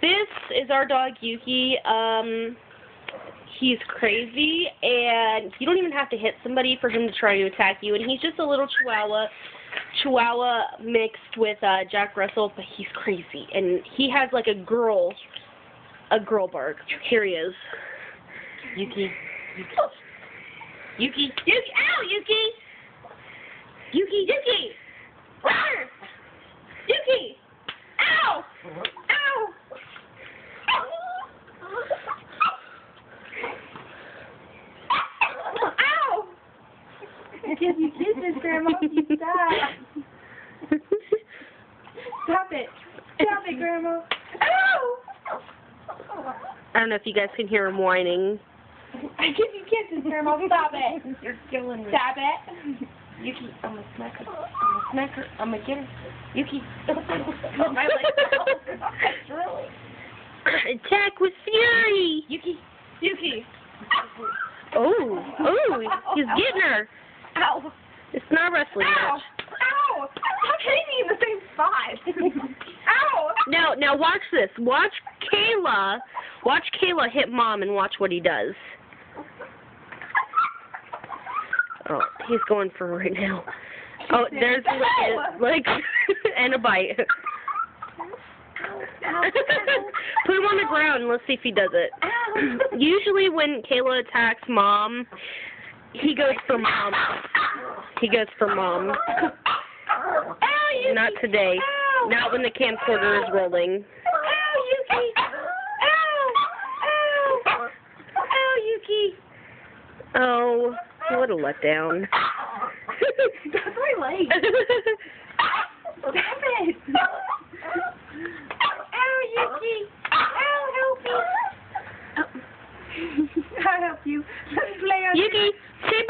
This is our dog, Yuki. He's crazy, and you don't even have to hit somebody for him to try to attack you. And he's just a little Chihuahua mixed with Jack Russell, but he's crazy. And he has like a girl bark. Here he is. Yuki. Yuki. Ow, Yuki! Yuki! Yuki! Ow! Ow! Ow! Give you kisses, Grandma. You stop. Stop it. Stop it, Grandma. Ow! I don't know if you guys can hear him whining. I give you kisses, Grandma. Stop it. You're killing me. Stop it. Yuki, I'm gonna smack her. I'm gonna get her. Yuki. Really? Attack with fury. Yuki. Oh, he's getting her. Ow. It's not a wrestling match. Ow. Stop hitting me in the same spot. Ow. Now watch this. Watch Kayla hit Mom and watch what he does. Oh, he's going for her right now. Oh, there's like and a bite. Put him on the ground and let's see if he does it. Usually when Kayla attacks Mom, he goes for Mom. Not today. Ow. Not when the camcorder is rolling. Ow, Yuki. Ow. Ow, Yuki. Oh, what a letdown. That's my leg. Stop it. Ow, Yuki. Ow, help me. I'll help you. Let's play on Yuki, say